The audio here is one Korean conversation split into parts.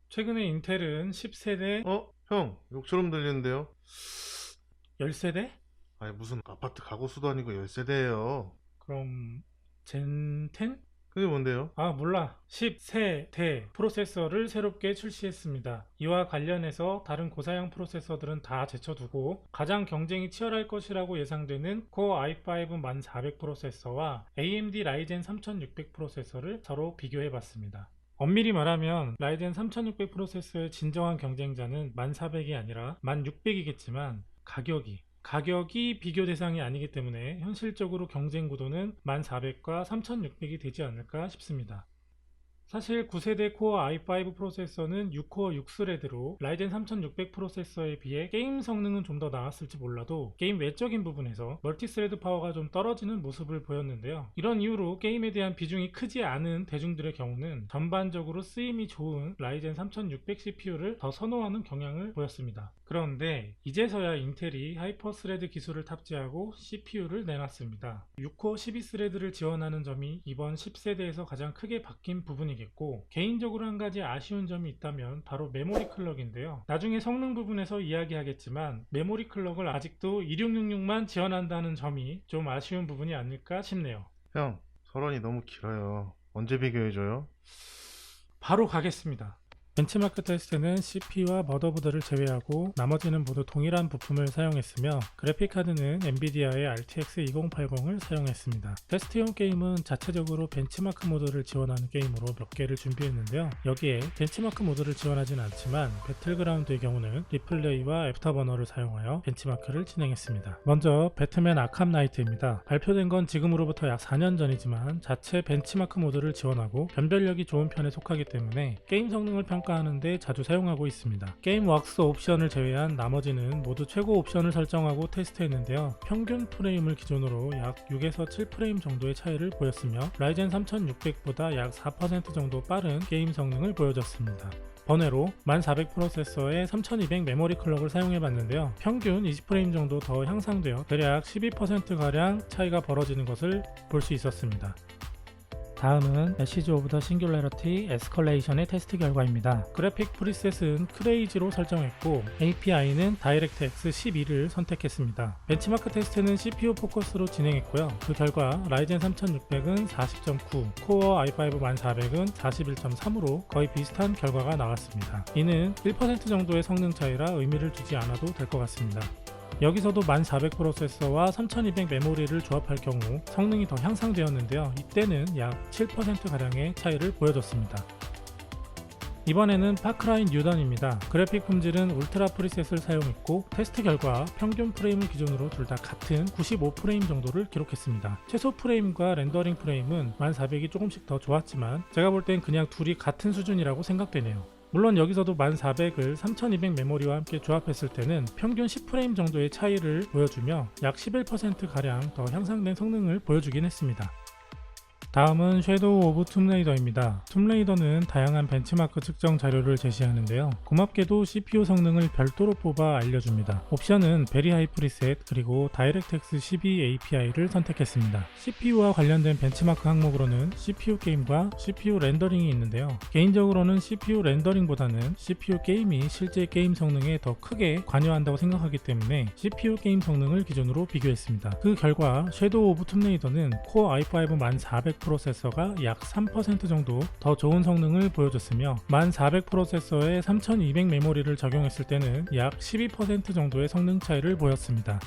최근에 인텔은 10세대, 형, 욕처럼 들리는데요? 10세대? 아니, 무슨 아파트 가구수도 아니고 열세대예요. 그럼 젠 10? 그게 뭔데요? 아, 몰라. 10세대 프로세서를 새롭게 출시했습니다. 이와 관련해서 다른 고사양 프로세서들은 다 제쳐두고 가장 경쟁이 치열할 것이라고 예상되는 코어 i5 1400 프로세서와 AMD 라이젠 3600 프로세서를 서로 비교해봤습니다. 엄밀히 말하면 라이젠 3600 프로세서의 진정한 경쟁자는 1400이 아니라 1600이겠지만 가격이 비교 대상이 아니기 때문에 현실적으로 경쟁 구도는 1400과 3600이 되지 않을까 싶습니다. 사실 9세대 코어 i5 프로세서는 6코어 6스레드로 라이젠 3600 프로세서에 비해 게임 성능은 좀 더 나았을지 몰라도 게임 외적인 부분에서 멀티스레드 파워가 좀 떨어지는 모습을 보였는데요. 이런 이유로 게임에 대한 비중이 크지 않은 대중들의 경우는 전반적으로 쓰임이 좋은 라이젠 3600 CPU를 더 선호하는 경향을 보였습니다. 그런데 이제서야 인텔이 하이퍼스레드 기술을 탑재하고 CPU를 내놨습니다. 6코어 12스레드를 지원하는 점이 이번 10세대에서 가장 크게 바뀐 부분이겠고, 개인적으로 한 가지 아쉬운 점이 있다면 바로 메모리 클럭인데요. 나중에 성능 부분에서 이야기하겠지만 메모리 클럭을 아직도 2666만 지원한다는 점이 좀 아쉬운 부분이 아닐까 싶네요. 형, 서론이 너무 길어요. 언제 비교해줘요? 바로 가겠습니다. 벤치마크 테스트는 CPU와 머더보드를 제외하고 나머지는 모두 동일한 부품을 사용했으며, 그래픽카드는 엔비디아의 RTX 2080을 사용했습니다. 테스트용 게임은 자체적으로 벤치마크 모드를 지원하는 게임으로 몇 개를 준비했는데요. 여기에 벤치마크 모드를 지원하진 않지만 배틀그라운드의 경우는 리플레이와 애프터버너를 사용하여 벤치마크를 진행했습니다. 먼저 배트맨 아캄 나이트입니다. 발표된 건 지금으로부터 약 4년 전이지만 자체 벤치마크 모드를 지원하고 변별력이 좋은 편에 속하기 때문에 게임 성능을 평가하는데 자주 사용하고 있습니다. 게임 왁스 옵션을 제외한 나머지는 모두 최고 옵션을 설정하고 테스트했는데요. 평균 프레임을 기준으로 약 6에서 7프레임 정도의 차이를 보였으며 라이젠 3600보다 약 4% 정도 빠른 게임 성능을 보여줬습니다. 번외로 1400 프로세서의 3200 메모리 클럭을 사용해봤는데요. 평균 20프레임 정도 더 향상되어 대략 12%가량 차이가 벌어지는 것을 볼 수 있었습니다. 다음은 메시지 오브 더 싱귤러리티 에스컬레이션의 테스트 결과입니다. 그래픽 프리셋은 크레이지로 설정했고 API는 다이렉트X 12를 선택했습니다. 벤치마크 테스트는 CPU 포커스로 진행했고요. 그 결과 라이젠 3600은 40.9, 코어 i5 1400은 41.3으로 거의 비슷한 결과가 나왔습니다. 이는 1% 정도의 성능 차이라 의미를 두지 않아도 될 것 같습니다. 여기서도 1400 프로세서와 3200 메모리를 조합할 경우 성능이 더 향상되었는데요. 이때는 약 7%가량의 차이를 보여줬습니다. 이번에는 파크라이 뉴던입니다. 그래픽 품질은 울트라 프리셋을 사용했고 테스트 결과 평균 프레임을 기준으로 둘 다 같은 95프레임 정도를 기록했습니다. 최소 프레임과 렌더링 프레임은 1400이 조금씩 더 좋았지만 제가 볼 땐 그냥 둘이 같은 수준이라고 생각되네요. 물론 여기서도 1400을 3200 메모리와 함께 조합했을 때는 평균 10프레임 정도의 차이를 보여주며 약 11%가량 더 향상된 성능을 보여주긴 했습니다. 다음은 섀도우 오브 툼레이더입니다. 툼레이더는 다양한 벤치마크 측정 자료를 제시하는데요. 고맙게도 CPU 성능을 별도로 뽑아 알려줍니다. 옵션은 베리 하이 프리셋 그리고 다이렉트X 12 API를 선택했습니다. CPU와 관련된 벤치마크 항목으로는 CPU 게임과 CPU 렌더링이 있는데요. 개인적으로는 CPU 렌더링보다는 CPU 게임이 실제 게임 성능에 더 크게 관여한다고 생각하기 때문에 CPU 게임 성능을 기준으로 비교했습니다. 그 결과 섀도우 오브 툼레이더는 코어 i5 1400 프로세서가 약 3% 정도 더 좋은 성능을 보여줬으며 1400 프로세서에 3200 메모리를 적용했을 때는 약 12% 정도의 성능 차이를 보였습니다.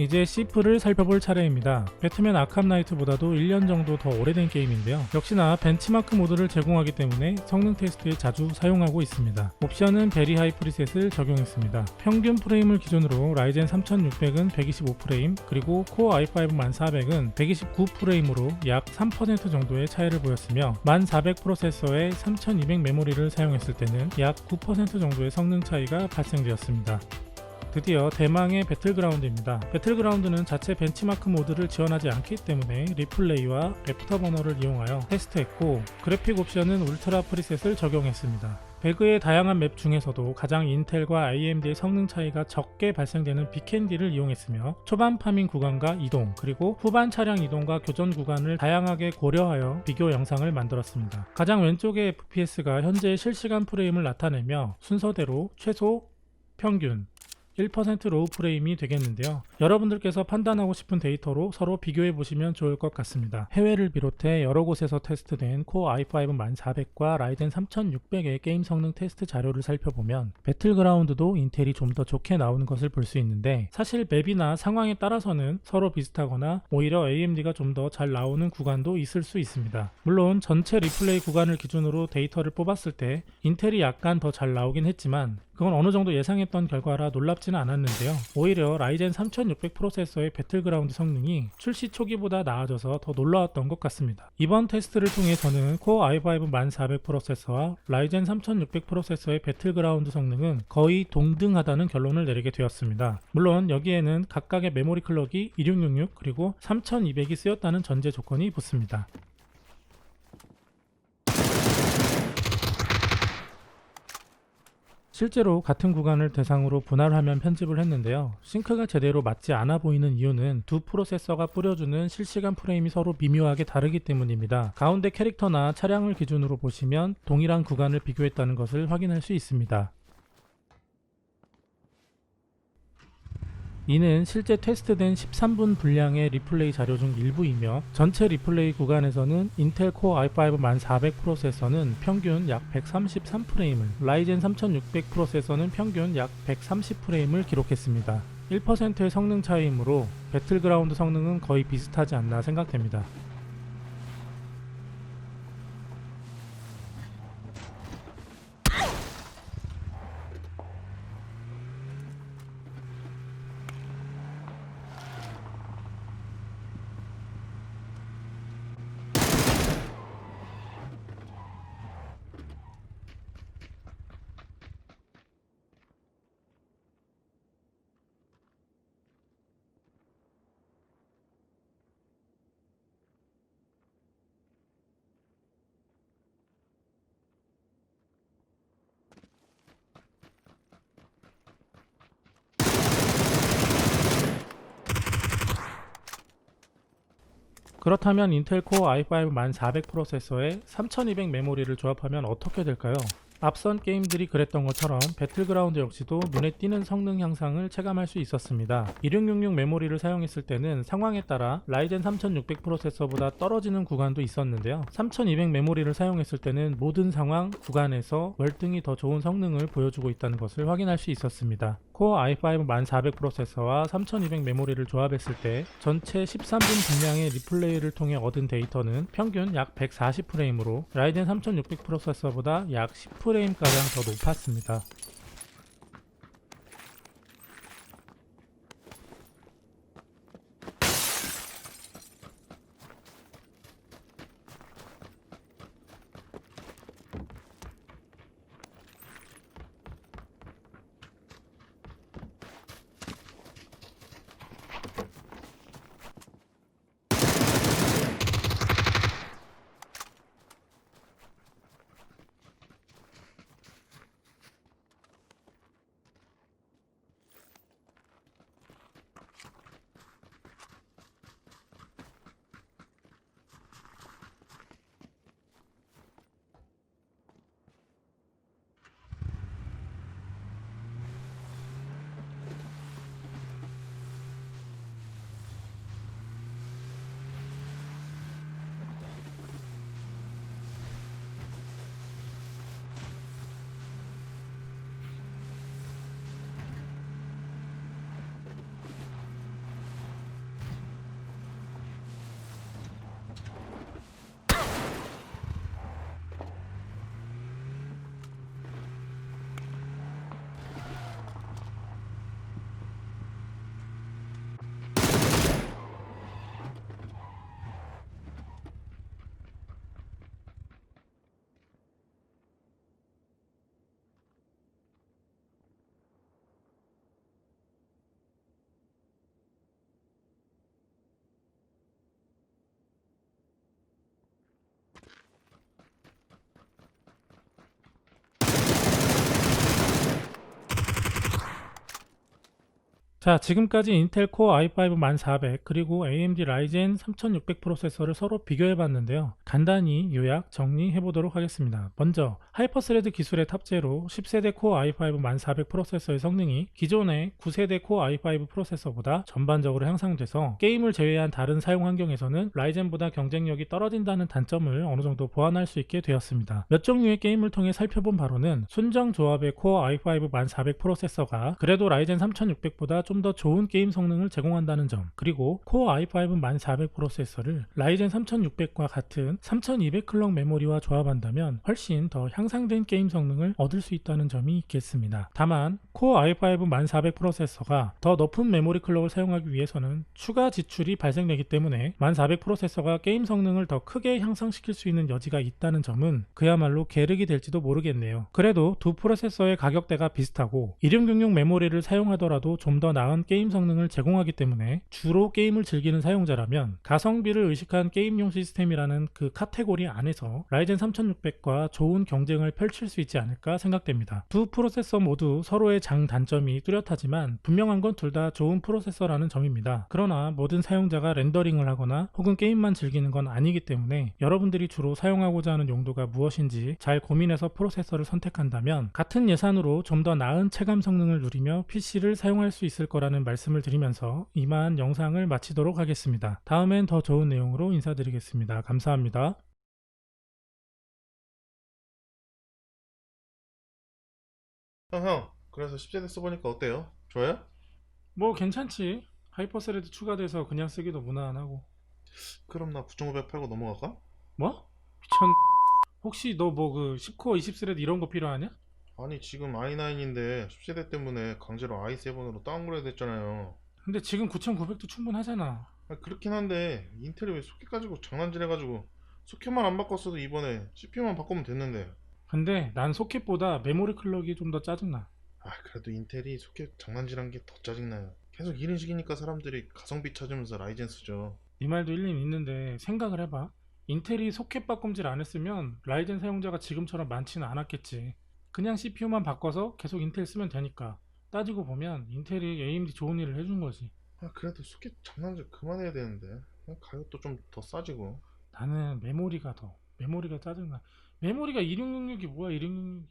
이제 시프를 살펴볼 차례입니다. 배트맨 아캄 나이트보다도 1년 정도 더 오래된 게임인데요. 역시나 벤치마크 모드를 제공하기 때문에 성능 테스트에 자주 사용하고 있습니다. 옵션은 베리 하이 프리셋을 적용했습니다. 평균 프레임을 기준으로 라이젠 3600은 125프레임, 그리고 코어 i5 1400은 129프레임으로 약 3% 정도의 차이를 보였으며 1400 프로세서에 3200 메모리를 사용했을 때는 약 9% 정도의 성능 차이가 발생되었습니다. 드디어 대망의 배틀그라운드입니다. 배틀그라운드는 자체 벤치마크 모드를 지원하지 않기 때문에 리플레이와 애프터버너를 이용하여 테스트했고 그래픽 옵션은 울트라 프리셋을 적용했습니다. 배그의 다양한 맵 중에서도 가장 인텔과 AMD의 성능 차이가 적게 발생되는 빅캔디를 이용했으며 초반 파밍 구간과 이동 그리고 후반 차량 이동과 교전 구간을 다양하게 고려하여 비교 영상을 만들었습니다. 가장 왼쪽의 FPS가 현재의 실시간 프레임을 나타내며 순서대로 최소, 평균, 1% 로우 프레임이 되겠는데요. 여러분들께서 판단하고 싶은 데이터로 서로 비교해 보시면 좋을 것 같습니다. 해외를 비롯해 여러 곳에서 테스트된 코어 i5 1400과 라이젠 3600의 게임 성능 테스트 자료를 살펴보면 배틀그라운드도 인텔이 좀 더 좋게 나오는 것을 볼 수 있는데, 사실 맵이나 상황에 따라서는 서로 비슷하거나 오히려 AMD가 좀 더 잘 나오는 구간도 있을 수 있습니다. 물론 전체 리플레이 구간을 기준으로 데이터를 뽑았을 때 인텔이 약간 더 잘 나오긴 했지만 그건 어느 정도 예상했던 결과라 놀랍지는 않았는데요. 오히려 라이젠 3600 프로세서의 배틀그라운드 성능이 출시 초기보다 나아져서 더 놀라웠던 것 같습니다. 이번 테스트를 통해 저는 코어 i5 1400 프로세서와 라이젠 3600 프로세서의 배틀그라운드 성능은 거의 동등하다는 결론을 내리게 되었습니다. 물론 여기에는 각각의 메모리 클럭이 2666 그리고 3200이 쓰였다는 전제 조건이 붙습니다. 실제로 같은 구간을 대상으로 분할 화면 편집을 했는데요. 싱크가 제대로 맞지 않아 보이는 이유는 두 프로세서가 뿌려주는 실시간 프레임이 서로 미묘하게 다르기 때문입니다. 가운데 캐릭터나 차량을 기준으로 보시면 동일한 구간을 비교했다는 것을 확인할 수 있습니다. 이는 실제 테스트된 13분 분량의 리플레이 자료 중 일부이며 전체 리플레이 구간에서는 인텔 코어 i5 1400 프로세서는 평균 약 133프레임을, 라이젠 3600 프로세서는 평균 약 130프레임을 기록했습니다. 1%의 성능 차이이므로 배틀그라운드 성능은 거의 비슷하지 않나 생각됩니다. 그렇다면 인텔 코어 i5 1400 프로세서에 3200 메모리를 조합하면 어떻게 될까요? 앞선 게임들이 그랬던 것처럼 배틀그라운드 역시도 눈에 띄는 성능 향상을 체감할 수 있었습니다. 2666 메모리를 사용했을 때는 상황에 따라 라이젠 3600 프로세서보다 떨어지는 구간도 있었는데요. 3200 메모리를 사용했을 때는 모든 상황, 구간에서 월등히 더 좋은 성능을 보여주고 있다는 것을 확인할 수 있었습니다. 코어 i5 1400 프로세서와 3200 메모리를 조합했을 때 전체 13분 분량의 리플레이를 통해 얻은 데이터는 평균 약 140프레임으로 라이젠 3600 프로세서보다 약 10프레임가량 더 높았습니다. 자, 지금까지 인텔 코어 i5 1400 그리고 AMD 라이젠 3600 프로세서를 서로 비교해 봤는데요. 간단히 요약 정리해 보도록 하겠습니다. 먼저 하이퍼스레드 기술의 탑재로 10세대 코어 i5 1400 프로세서의 성능이 기존의 9세대 코어 i5 프로세서보다 전반적으로 향상돼서 게임을 제외한 다른 사용 환경에서는 라이젠보다 경쟁력이 떨어진다는 단점을 어느 정도 보완할 수 있게 되었습니다. 몇 종류의 게임을 통해 살펴본 바로는 순정 조합의 코어 i5 1400 프로세서가 그래도 라이젠 3600보다 좀 더 좋은 게임 성능을 제공한다는 점, 그리고 코어 i5 1400 프로세서를 라이젠 3600과 같은 3200 클럭 메모리와 조합한다면 훨씬 더 향상된 게임 성능을 얻을 수 있다는 점이 있겠습니다. 다만 코어 i5 1400 프로세서가 더 높은 메모리 클럭을 사용하기 위해서는 추가 지출이 발생되기 때문에 1400 프로세서가 게임 성능을 더 크게 향상시킬 수 있는 여지가 있다는 점은 그야말로 계륵이 될지도 모르겠네요. 그래도 두 프로세서의 가격대가 비슷하고 1666 메모리를 사용하더라도 좀 더 나은 게임 성능을 제공하기 때문에 주로 게임을 즐기는 사용자라면 가성비를 의식한 게임용 시스템이라는 그 카테고리 안에서 라이젠 3600과 좋은 경쟁을 펼칠 수 있지 않을까 생각됩니다. 두 프로세서 모두 서로의 장단점이 뚜렷하지만 분명한 건 둘 다 좋은 프로세서라는 점입니다. 그러나 모든 사용자가 렌더링을 하거나 혹은 게임만 즐기는 건 아니기 때문에 여러분들이 주로 사용하고자 하는 용도가 무엇인지 잘 고민해서 프로세서를 선택한다면 같은 예산으로 좀 더 나은 체감 성능을 누리며 PC를 사용할 수 있을 거라는 말씀을 드리면서 이만 영상을 마치도록 하겠습니다. 다음엔 더 좋은 내용으로 인사드리겠습니다. 감사합니다. 형, 그래서 10세대 써보니까 어때요? 좋아요? 뭐 괜찮지. 하이퍼스레드 추가돼서 그냥 쓰기도 무난하고. 그럼 나 9,500 팔고 넘어갈까? 뭐? 미쳤네. 혹시 너 뭐 그 10코어 20스레드 이런 거 필요하냐? 아니, 지금 i9인데 10세대 때문에 강제로 i7으로 다운그레이드 했잖아요. 근데 지금 9900도 충분하잖아. 그렇긴 한데 인텔이 왜 소켓 가지고 장난질 해가지고 소켓만 안 바꿨어도 이번에 CPU만 바꾸면 됐는데. 근데 난 소켓보다 메모리 클럭이 좀 더 짜증나. 그래도 인텔이 소켓 장난질한 게 더 짜증나요. 계속 이런 식이니까 사람들이 가성비 찾으면서 라이젠 쓰죠. 네 말도 일리는 있는데 생각을 해봐. 인텔이 소켓 바꿈질 안 했으면 라이젠 사용자가 지금처럼 많지는 않았겠지. 그냥 CPU만 바꿔서 계속 인텔 쓰면 되니까. 따지고 보면 인텔이 AMD 좋은 일을 해준 거지. 그래도 소켓 장난질 그만해야 되는데. 가격도 좀 더 싸지고. 나는 메모리가 짜증나. 메모리가 2666이 뭐야 2666이.